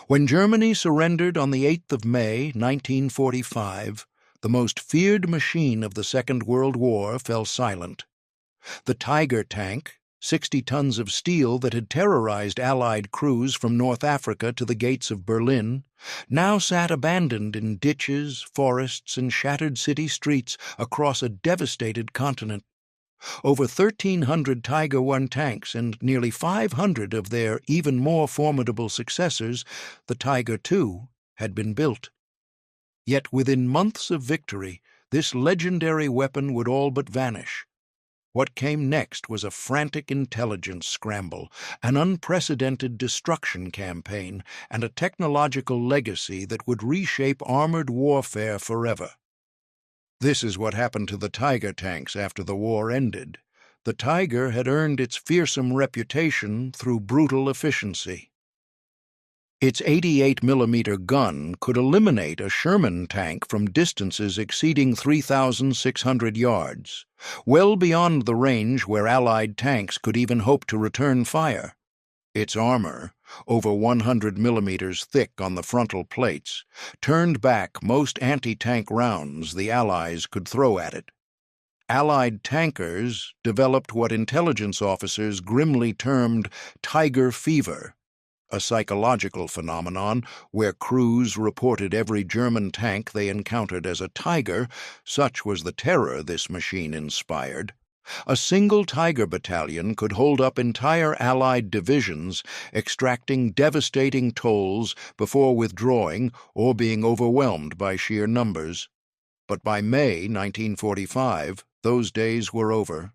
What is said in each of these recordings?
When Germany surrendered on the 8th of May, 1945, the most feared machine of the Second World War fell silent. The Tiger tank, 60 tons of steel that had terrorized Allied crews from North Africa to the gates of Berlin, now sat abandoned in ditches, forests, and shattered city streets across a devastated continent. Over 1,300 Tiger I tanks and nearly 500 of their even more formidable successors, the Tiger II, had been built. Yet within months of victory, this legendary weapon would all but vanish. What came next was a frantic intelligence scramble, an unprecedented destruction campaign, and a technological legacy that would reshape armored warfare forever. This is what happened to the Tiger tanks after the war ended. The Tiger had earned its fearsome reputation through brutal efficiency. Its 88mm gun could eliminate a Sherman tank from distances exceeding 3,600 yards, well beyond the range where Allied tanks could even hope to return fire. Its armor, over 100 millimeters thick on the frontal plates, turned back most anti-tank rounds the Allies could throw at it. Allied tankers developed what intelligence officers grimly termed Tiger fever, a psychological phenomenon where crews reported every German tank they encountered as a Tiger, such was the terror this machine inspired. A single Tiger battalion could hold up entire Allied divisions, extracting devastating tolls before withdrawing or being overwhelmed by sheer numbers. But by May 1945, those days were over.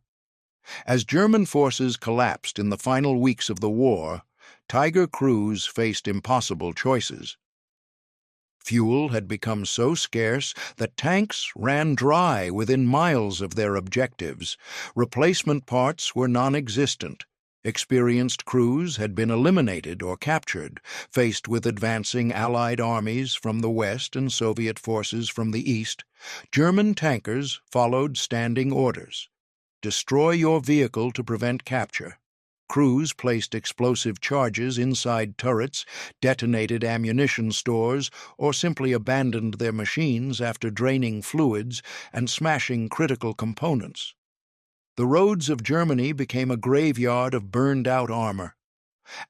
As German forces collapsed in the final weeks of the war, Tiger crews faced impossible choices. Fuel had become so scarce that tanks ran dry within miles of their objectives. Replacement parts were non-existent. Experienced crews had been eliminated or captured, faced with advancing Allied armies from the west and Soviet forces from the east. German tankers followed standing orders. Destroy your vehicle to prevent capture. Crews placed explosive charges inside turrets, detonated ammunition stores, or simply abandoned their machines after draining fluids and smashing critical components. The roads of Germany became a graveyard of burned-out armor.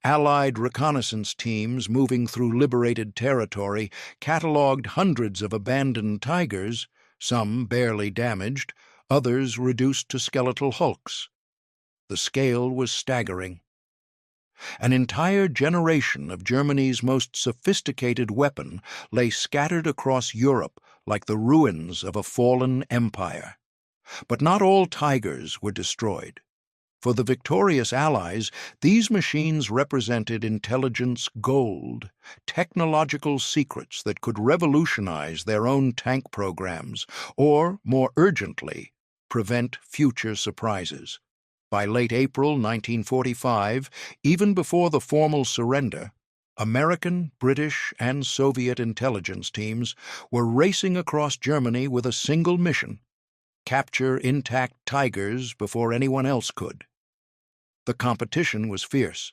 Allied reconnaissance teams moving through liberated territory catalogued hundreds of abandoned Tigers, some barely damaged, others reduced to skeletal hulks. The scale was staggering. An entire generation of Germany's most sophisticated weapon lay scattered across Europe like the ruins of a fallen empire. But not all Tigers were destroyed. For the victorious Allies, these machines represented intelligence gold, technological secrets that could revolutionize their own tank programs, or, more urgently, prevent future surprises. By late April 1945, even before the formal surrender, American, British, and Soviet intelligence teams were racing across Germany with a single mission: capture intact Tigers before anyone else could. The competition was fierce.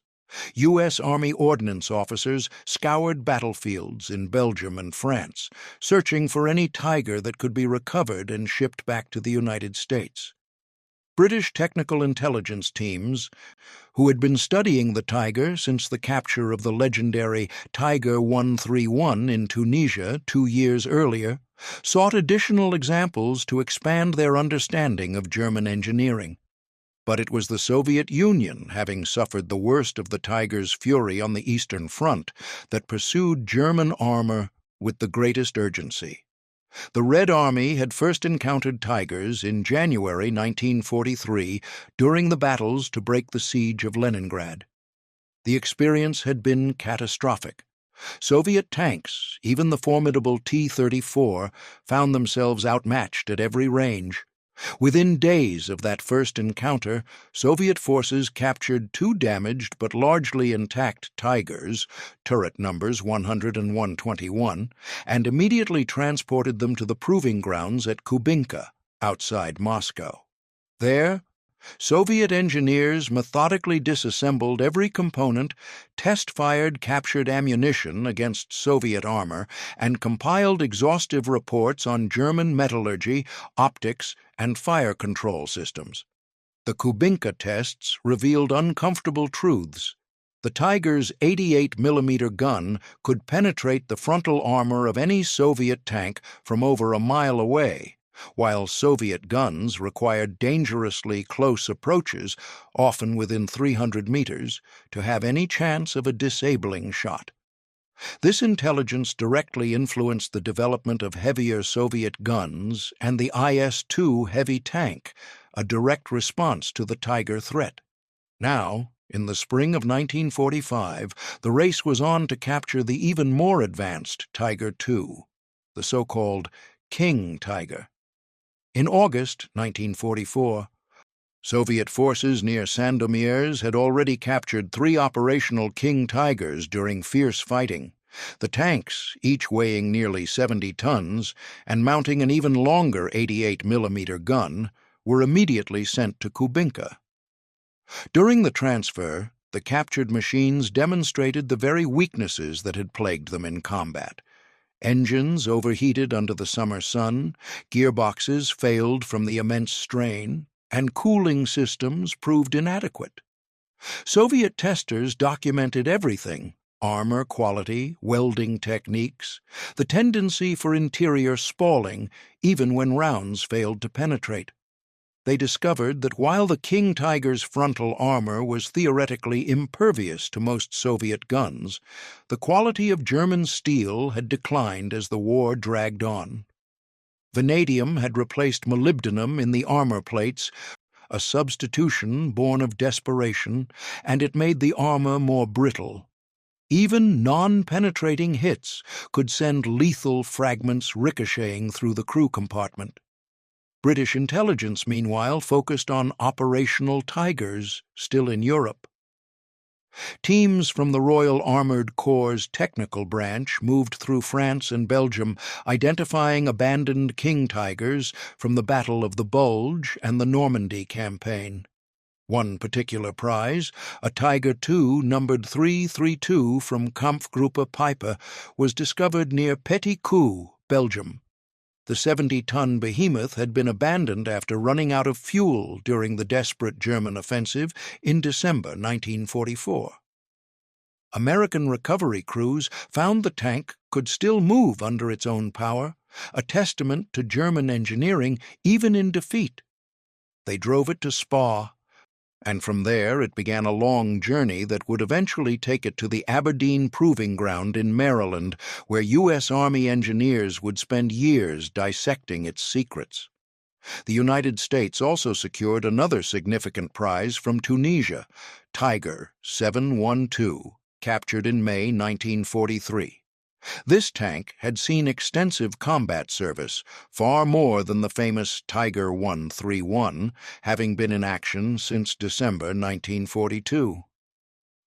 U.S. Army ordnance officers scoured battlefields in Belgium and France, searching for any Tiger that could be recovered and shipped back to the United States. British technical intelligence teams, who had been studying the Tiger since the capture of the legendary Tiger 131 in Tunisia 2 years earlier, sought additional examples to expand their understanding of German engineering. But it was the Soviet Union, having suffered the worst of the Tiger's fury on the Eastern Front, that pursued German armor with the greatest urgency. The Red Army had first encountered Tigers in January 1943 during the battles to break the siege of Leningrad. The experience had been catastrophic. Soviet tanks, even the formidable T-34, found themselves outmatched at every range. Within days of that first encounter, Soviet forces captured 2 damaged but largely intact Tigers, turret numbers 100 and 121, and immediately transported them to the proving grounds at Kubinka, outside Moscow. There, Soviet engineers methodically disassembled every component, test-fired captured ammunition against Soviet armor, and compiled exhaustive reports on German metallurgy, optics, and fire control systems. The Kubinka tests revealed uncomfortable truths. The Tiger's 88mm gun could penetrate the frontal armor of any Soviet tank from over a mile away, while Soviet guns required dangerously close approaches, often within 300 meters, to have any chance of a disabling shot. This intelligence directly influenced the development of heavier Soviet guns and the IS-2 heavy tank, a direct response to the Tiger threat. Now, in the spring of 1945, the race was on to capture the even more advanced Tiger II, the so-called King Tiger. In August 1944, Soviet forces near Sandomierz had already captured 3 operational King Tigers during fierce fighting. The tanks, each weighing nearly 70 tons and mounting an even longer 88mm gun, were immediately sent to Kubinka. During the transfer, the captured machines demonstrated the very weaknesses that had plagued them in combat. Engines overheated under the summer sun, gearboxes failed from the immense strain, and cooling systems proved inadequate. Soviet testers documented everything: armor quality, welding techniques, the tendency for interior spalling, even when rounds failed to penetrate. They discovered that while the King Tiger's frontal armor was theoretically impervious to most Soviet guns, the quality of German steel had declined as the war dragged on. Vanadium had replaced molybdenum in the armor plates, a substitution born of desperation, and it made the armor more brittle. Even non-penetrating hits could send lethal fragments ricocheting through the crew compartment. British intelligence, meanwhile, focused on operational Tigers still in Europe. Teams from the Royal Armoured Corps' technical branch moved through France and Belgium, identifying abandoned King Tigers from the Battle of the Bulge and the Normandy campaign. One particular prize, a Tiger II numbered 332 from Kampfgruppe Peiper, was discovered near Petit Coup, Belgium. The 70-ton behemoth had been abandoned after running out of fuel during the desperate German offensive in December 1944. American recovery crews found the tank could still move under its own power, a testament to German engineering even in defeat. They drove it to Spa, and from there it began a long journey that would eventually take it to the Aberdeen Proving Ground in Maryland, where U.S. Army engineers would spend years dissecting its secrets. The United States also secured another significant prize from Tunisia, Tiger 712, captured in May 1943. This tank had seen extensive combat service, far more than the famous Tiger 131, having been in action since December 1942.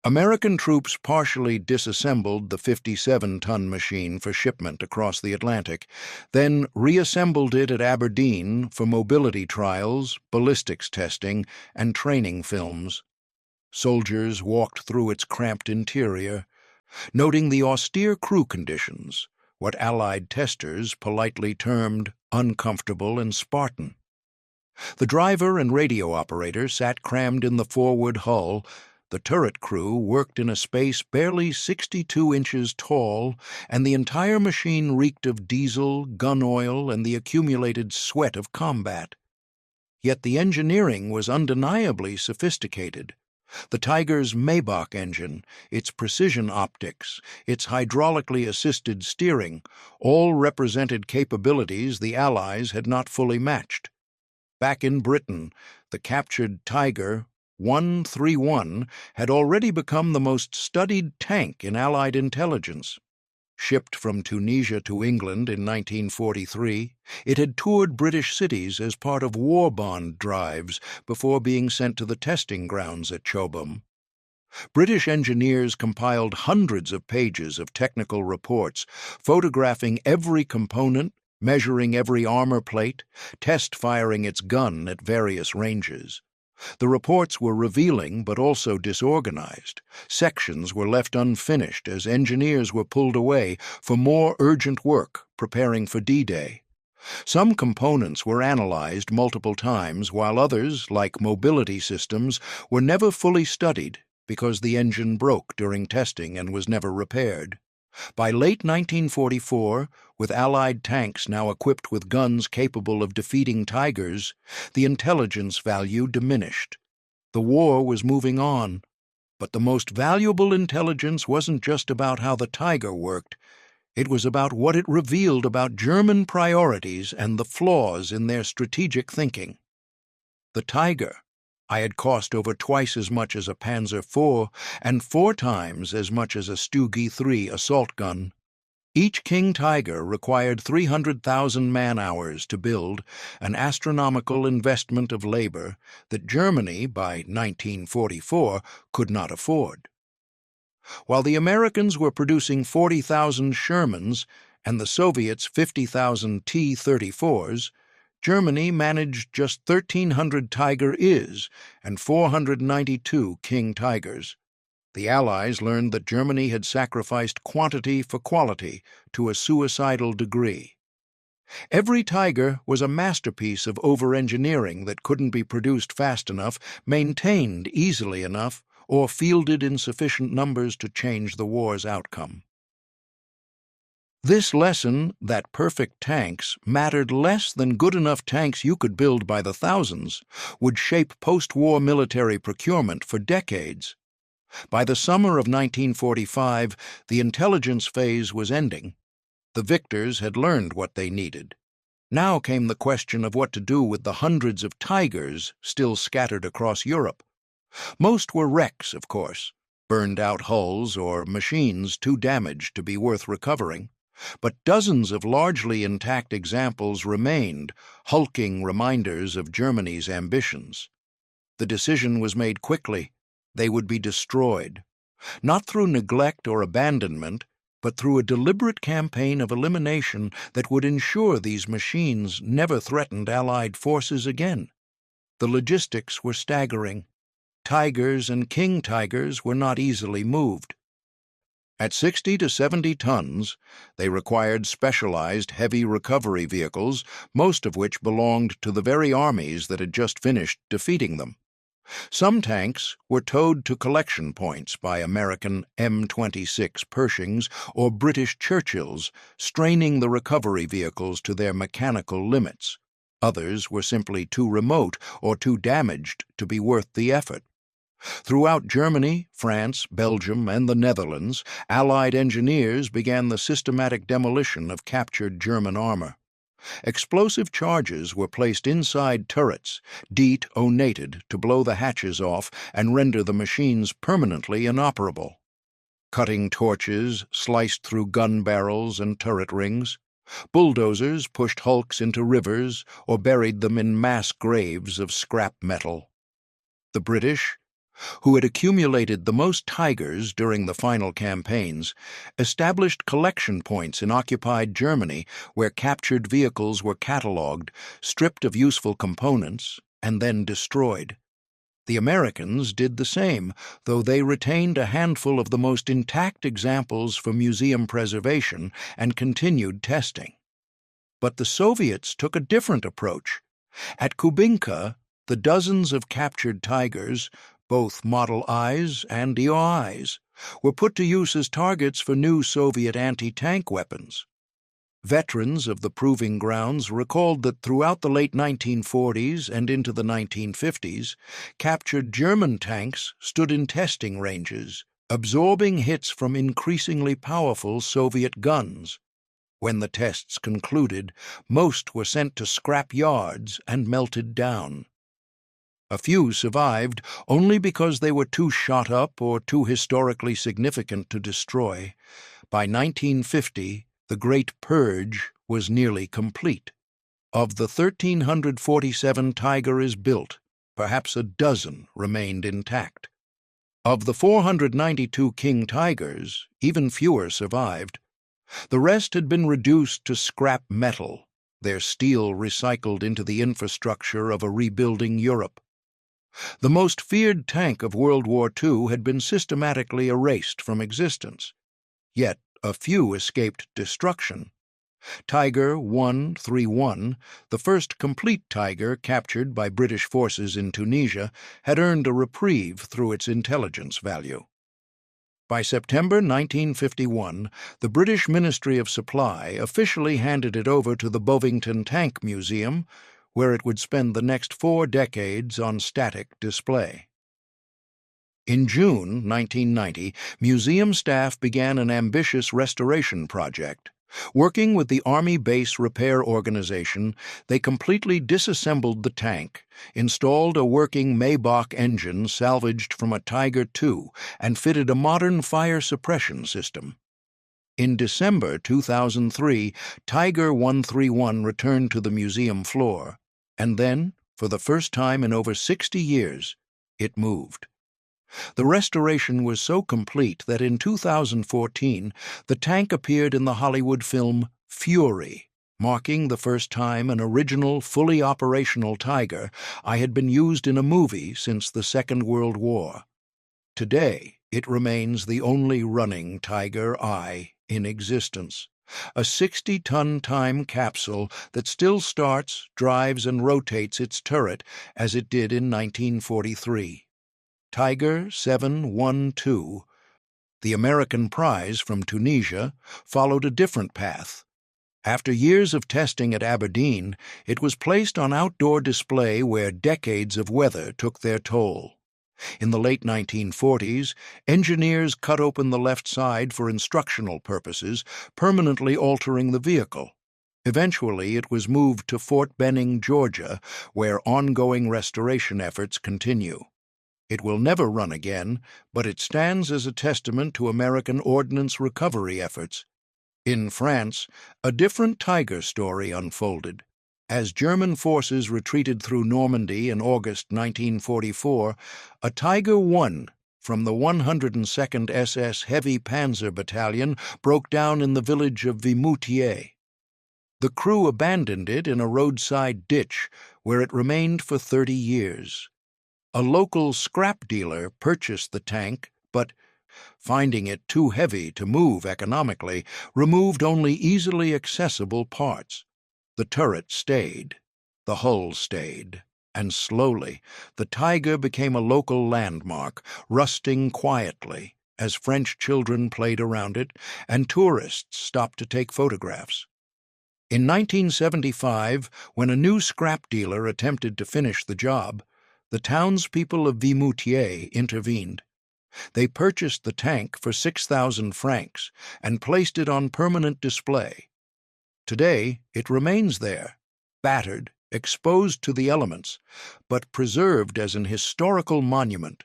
American troops partially disassembled the 57-ton machine for shipment across the Atlantic, then reassembled it at Aberdeen for mobility trials, ballistics testing, and training films. Soldiers walked through its cramped interior, noting the austere crew conditions, what Allied testers politely termed uncomfortable and Spartan. The driver and radio operator sat crammed in the forward hull. The turret crew worked in a space barely 62 inches tall, and the entire machine reeked of diesel, gun oil, and the accumulated sweat of combat. Yet the engineering was undeniably sophisticated. The Tiger's Maybach engine, its precision optics, its hydraulically assisted steering, all represented capabilities the Allies had not fully matched. Back in Britain, the captured Tiger 131 had already become the most studied tank in Allied intelligence. Shipped from Tunisia to England in 1943, it had toured British cities as part of war bond drives before being sent to the testing grounds at Chobham. British engineers compiled hundreds of pages of technical reports, photographing every component, measuring every armor plate, test-firing its gun at various ranges. The reports were revealing but also disorganized. Sections were left unfinished as engineers were pulled away for more urgent work preparing for D-Day. Some components were analyzed multiple times, while others, like mobility systems, were never fully studied because the engine broke during testing and was never repaired. By late 1944, with Allied tanks now equipped with guns capable of defeating Tigers, the intelligence value diminished. The war was moving on, but the most valuable intelligence wasn't just about how the Tiger worked. It was about what it revealed about German priorities and the flaws in their strategic thinking. The Tiger had cost over twice as much as a Panzer IV and 4 times as much as a Stuggy III assault gun. Each King Tiger required 300,000 man-hours to build, an astronomical investment of labor that Germany, by 1944, could not afford. While the Americans were producing 40,000 Shermans and the Soviets 50,000 T-34s, Germany managed just 1,300 Tiger IIs and 492 King Tigers. The Allies learned that Germany had sacrificed quantity for quality to a suicidal degree. Every Tiger was a masterpiece of over-engineering that couldn't be produced fast enough, maintained easily enough, or fielded in sufficient numbers to change the war's outcome. This lesson that perfect tanks mattered less than good enough tanks you could build by the thousands would shape post-war military procurement for decades. By the summer of 1945, the intelligence phase was ending. The victors had learned what they needed. Now came the question of what to do with the hundreds of Tigers still scattered across Europe. Most were wrecks, of course, burned-out hulls or machines too damaged to be worth recovering. But dozens of largely intact examples remained, hulking reminders of Germany's ambitions. The decision was made quickly. They would be destroyed, not through neglect or abandonment, but through a deliberate campaign of elimination that would ensure these machines never threatened Allied forces again. The logistics were staggering. Tigers and King Tigers were not easily moved. At 60 to 70 tons, they required specialized heavy recovery vehicles, most of which belonged to the very armies that had just finished defeating them. Some tanks were towed to collection points by American M26 Pershings or British Churchills, straining the recovery vehicles to their mechanical limits. Others were simply too remote or too damaged to be worth the effort. Throughout Germany, France, Belgium, and the Netherlands, Allied engineers began the systematic demolition of captured German armor. Explosive charges were placed inside turrets, detonated to blow the hatches off and render the machines permanently inoperable. Cutting torches sliced through gun barrels and turret rings. Bulldozers pushed hulks into rivers or buried them in mass graves of scrap metal. The British, who had accumulated the most Tigers during the final campaigns, established collection points in occupied Germany where captured vehicles were catalogued, stripped of useful components, and then destroyed. The Americans did the same, though they retained a handful of the most intact examples for museum preservation and continued testing. But the Soviets took a different approach. At Kubinka, the dozens of captured Tigers, both Model Is and EOIs, were put to use as targets for new Soviet anti-tank weapons. Veterans of the proving grounds recalled that throughout the late 1940s and into the 1950s, captured German tanks stood in testing ranges, absorbing hits from increasingly powerful Soviet guns. When the tests concluded, most were sent to scrap yards and melted down. A few survived only because they were too shot up or too historically significant to destroy. By 1950, the Great Purge was nearly complete. Of the 1,347 Tiger is built, perhaps a dozen remained intact. Of the 492 King Tigers, even fewer survived. The rest had been reduced to scrap metal, their steel recycled into the infrastructure of a rebuilding Europe. The most feared tank of World War II had been systematically erased from existence. Yet a few escaped destruction. Tiger 131, the first complete Tiger captured by British forces in Tunisia, had earned a reprieve through its intelligence value. By September 1951, the British Ministry of Supply officially handed it over to the Bovington Tank Museum, where it would spend the next 4 decades on static display. In June 1990, museum staff began an ambitious restoration project. Working with the Army Base Repair Organization, they completely disassembled the tank, installed a working Maybach engine salvaged from a Tiger II, and fitted a modern fire suppression system. In December 2003, Tiger 131 returned to the museum floor, and then, for the first time in over 60 years, it moved. The restoration was so complete that in 2014, the tank appeared in the Hollywood film Fury, marking the first time an original, fully operational Tiger had been used in a movie since the Second World War. Today, it remains the only running WWII in existence, a 60-ton time capsule that still starts, drives, and rotates its turret as it did in 1943. Tiger 712, the American prize from Tunisia, followed a different path. After years of testing at Aberdeen, it was placed on outdoor display where decades of weather took their toll. In the late 1940s, engineers cut open the left side for instructional purposes, permanently altering the vehicle. Eventually, it was moved to Fort Benning, Georgia, where ongoing restoration efforts continue. It will never run again, but it stands as a testament to American ordnance recovery efforts. In France, a different Tiger story unfolded. As German forces retreated through Normandy in August 1944, a Tiger I from the 102nd SS Heavy Panzer Battalion broke down in the village of Vimoutiers. The crew abandoned it in a roadside ditch, where it remained for 30 years. A local scrap dealer purchased the tank, but, finding it too heavy to move economically, removed only easily accessible parts. The turret stayed, the hull stayed, and slowly the Tiger became a local landmark, rusting quietly as French children played around it and tourists stopped to take photographs. In 1975, when a new scrap dealer attempted to finish the job, the townspeople of Vimoutiers intervened. They purchased the tank for 6,000 francs and placed it on permanent display. Today, it remains there, battered, exposed to the elements, but preserved as an historical monument.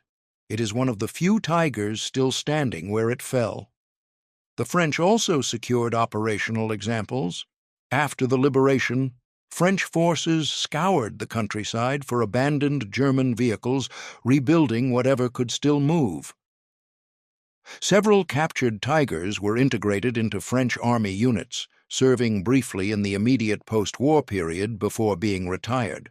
It is one of the few Tigers still standing where it fell. The French also secured operational examples. After the liberation, French forces scoured the countryside for abandoned German vehicles, rebuilding whatever could still move. Several captured Tigers were integrated into French Army units, serving briefly in the immediate post-war period before being retired.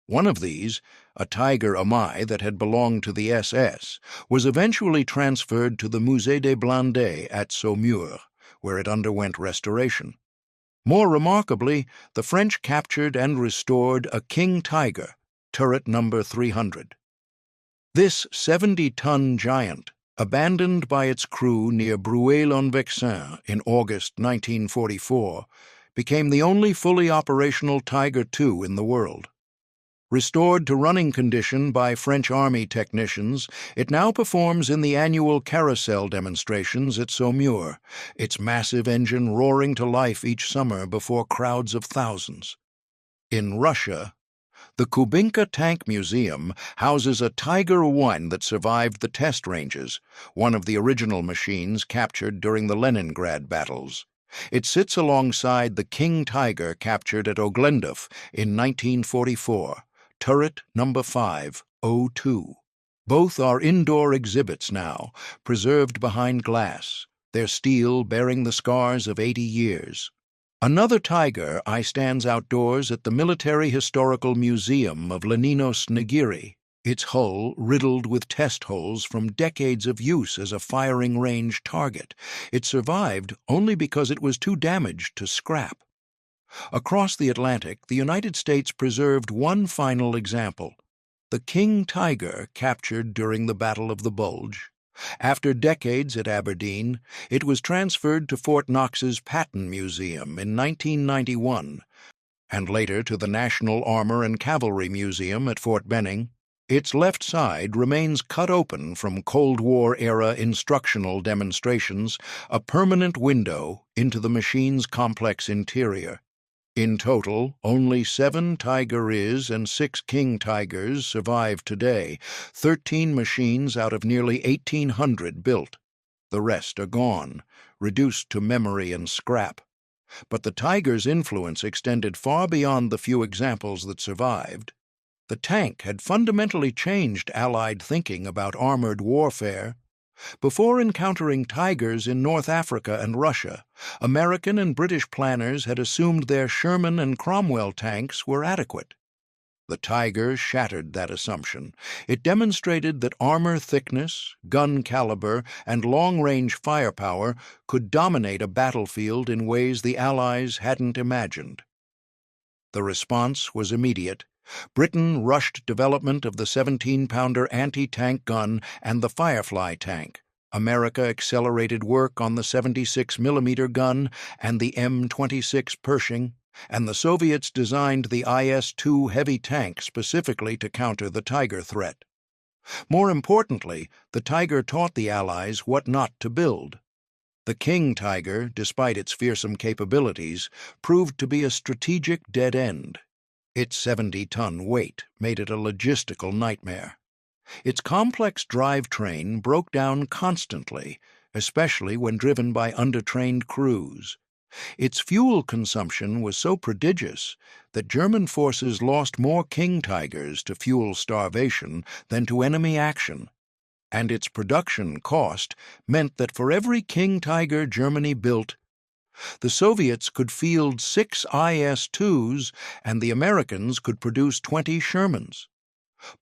One of these, a Tiger Amai that had belonged to the SS, was eventually transferred to the Musée des Blindés at Saumur, where it underwent restoration. More remarkably, the French captured and restored a King Tiger, turret number 300. This 70-ton giant, abandoned by its crew near Bruay-en-Vexin in August 1944, became the only fully operational Tiger II in the world. Restored to running condition by French Army technicians, it now performs in the annual carousel demonstrations at Saumur, its massive engine roaring to life each summer before crowds of thousands. In Russia, the Kubinka Tank Museum houses a Tiger I that survived the test ranges, one of the original machines captured during the Leningrad battles. It sits alongside the King Tiger captured at Oglendov in 1944, turret number 502. Both are indoor exhibits now, preserved behind glass, their steel bearing the scars of 80 years. Another Tiger stands outdoors at the Military Historical Museum of Leninos Negiri. its hull riddled with test holes from decades of use as a firing range target. It survived only because it was too damaged to scrap. Across the Atlantic, the United States preserved one final example: the King Tiger captured during the Battle of the Bulge. After decades at Aberdeen, it was transferred to Fort Knox's Patton Museum in 1991, and later to the National Armor and Cavalry Museum at Fort Benning. Its left side remains cut open from Cold War-era instructional demonstrations, a permanent window into the machine's complex interior. In total, only 7 Tiger IIs and 6 King Tigers survive today, 13 machines out of nearly 1,800 built. The rest are gone, reduced to memory and scrap. But the Tiger's influence extended far beyond the few examples that survived. The tank had fundamentally changed Allied thinking about armored warfare. Before encountering Tigers in North Africa and Russia, American and British planners had assumed their Sherman and Cromwell tanks were adequate. The Tiger shattered that assumption. It demonstrated that armor thickness, gun caliber, and long-range firepower could dominate a battlefield in ways the Allies hadn't imagined. The response was immediate. Britain rushed development of the 17-pounder anti-tank gun and the Firefly tank. America accelerated work on the 76mm gun and the M26 Pershing, and the Soviets designed the IS-2 heavy tank specifically to counter the Tiger threat. More importantly, the Tiger taught the Allies what not to build. The King Tiger, despite its fearsome capabilities, proved to be a strategic dead end. Its 70-ton weight made it a logistical nightmare. Its complex drivetrain broke down constantly, especially when driven by undertrained crews. Its fuel consumption was so prodigious that German forces lost more King Tigers to fuel starvation than to enemy action. And its production cost meant that for every King Tiger Germany built, the Soviets could field 6 IS-2s and the Americans could produce 20 Shermans.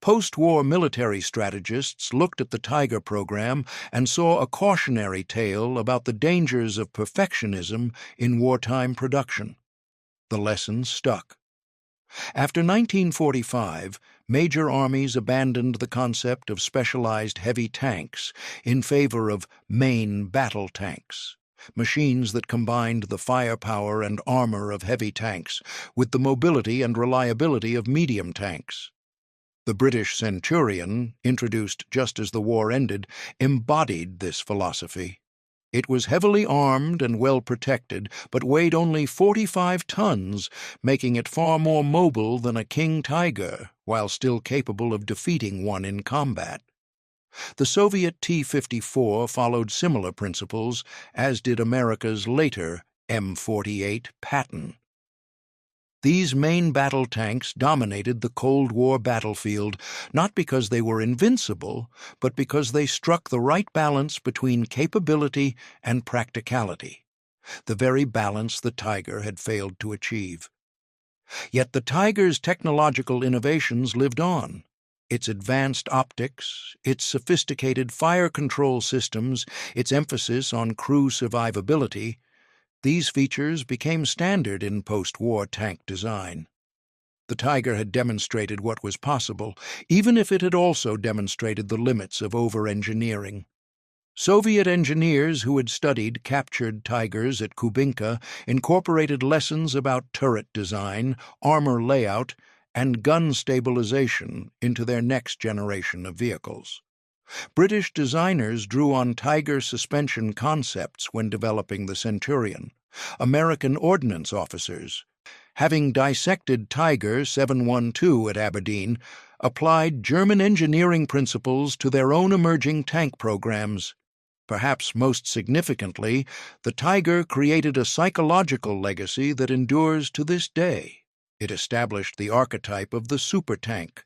Post-war military strategists looked at the Tiger program and saw a cautionary tale about the dangers of perfectionism in wartime production. The lesson stuck. After 1945, major armies abandoned the concept of specialized heavy tanks in favor of main battle tanks, machines that combined the firepower and armor of heavy tanks with the mobility and reliability of medium tanks. The British Centurion, introduced just as the war ended, embodied this philosophy. It was heavily armed and well protected, but weighed only 45 tons, making it far more mobile than a King Tiger, while still capable of defeating one in combat. The Soviet T-54 followed similar principles, as did America's later M48 Patton. These main battle tanks dominated the Cold War battlefield, not because they were invincible, but because they struck the right balance between capability and practicality, the very balance the Tiger had failed to achieve. Yet the Tiger's technological innovations lived on. Its advanced optics, its sophisticated fire control systems, its emphasis on crew survivability, these features became standard in post-war tank design. The Tiger had demonstrated what was possible, even if it had also demonstrated the limits of over-engineering. Soviet engineers who had studied captured Tigers at Kubinka incorporated lessons about turret design, armor layout, and gun stabilization into their next generation of vehicles. British designers drew on Tiger suspension concepts when developing the Centurion. American ordnance officers, having dissected Tiger 712 at Aberdeen, applied German engineering principles to their own emerging tank programs. Perhaps most significantly, the Tiger created a psychological legacy that endures to this day. It established the archetype of the supertank,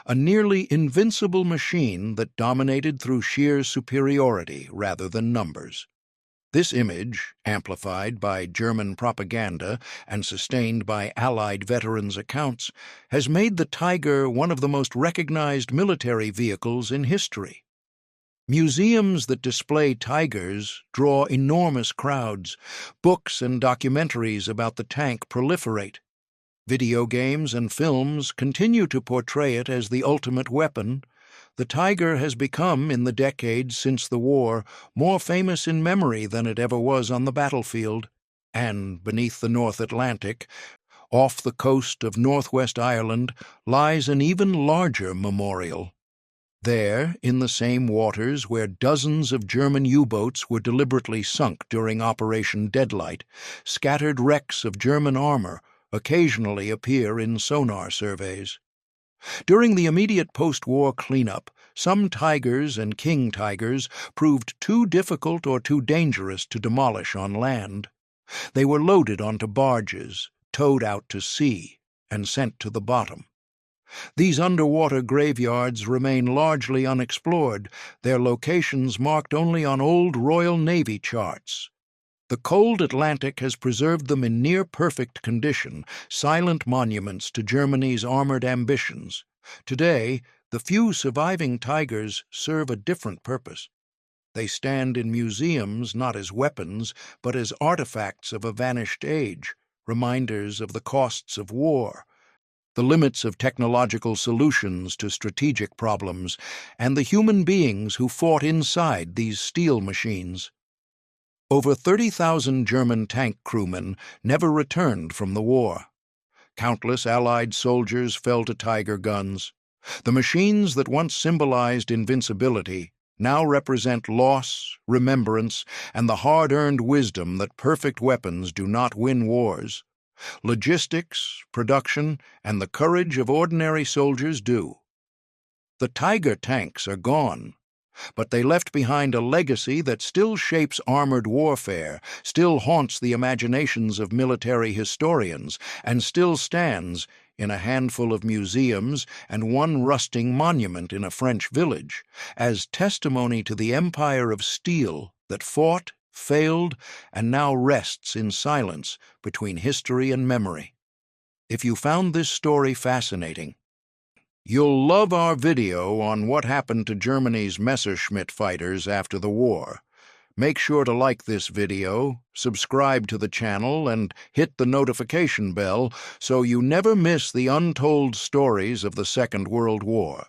a nearly invincible machine that dominated through sheer superiority rather than numbers. This image, amplified by German propaganda and sustained by Allied veterans' accounts, has made the Tiger one of the most recognized military vehicles in history. Museums that display tigers draw enormous crowds. Books and documentaries about the tank proliferate. Video games and films continue to portray it as the ultimate weapon. The Tiger has become, in the decades since the war, more famous in memory than it ever was on the battlefield. And beneath the North Atlantic, off the coast of northwest Ireland, lies an even larger memorial. There, in the same waters where dozens of German U-boats were deliberately sunk during Operation Deadlight, scattered wrecks of German armor occasionally appear in sonar surveys. During the immediate post-war cleanup, some Tigers and King Tigers proved too difficult or too dangerous to demolish on land. They were loaded onto barges, towed out to sea, and sent to the bottom. These underwater graveyards remain largely unexplored, their locations marked only on old Royal Navy charts. The cold Atlantic has preserved them in near-perfect condition, silent monuments to Germany's armored ambitions. Today, the few surviving Tigers serve a different purpose. They stand in museums not as weapons, but as artifacts of a vanished age, reminders of the costs of war, the limits of technological solutions to strategic problems, and the human beings who fought inside these steel machines. Over 30,000 German tank crewmen never returned from the war. Countless Allied soldiers fell to Tiger guns. The machines that once symbolized invincibility now represent loss, remembrance, and the hard-earned wisdom that perfect weapons do not win wars. Logistics, production, and the courage of ordinary soldiers do. The Tiger tanks are gone, but they left behind a legacy that still shapes armored warfare, still haunts the imaginations of military historians, and still stands in a handful of museums and one rusting monument in a French village, as testimony to the empire of steel that fought, failed, and now rests in silence between history and memory. If you found this story fascinating, you'll love our video on what happened to Germany's Messerschmitt fighters after the war. Make sure to like this video, subscribe to the channel, and hit the notification bell so you never miss the untold stories of the Second World War.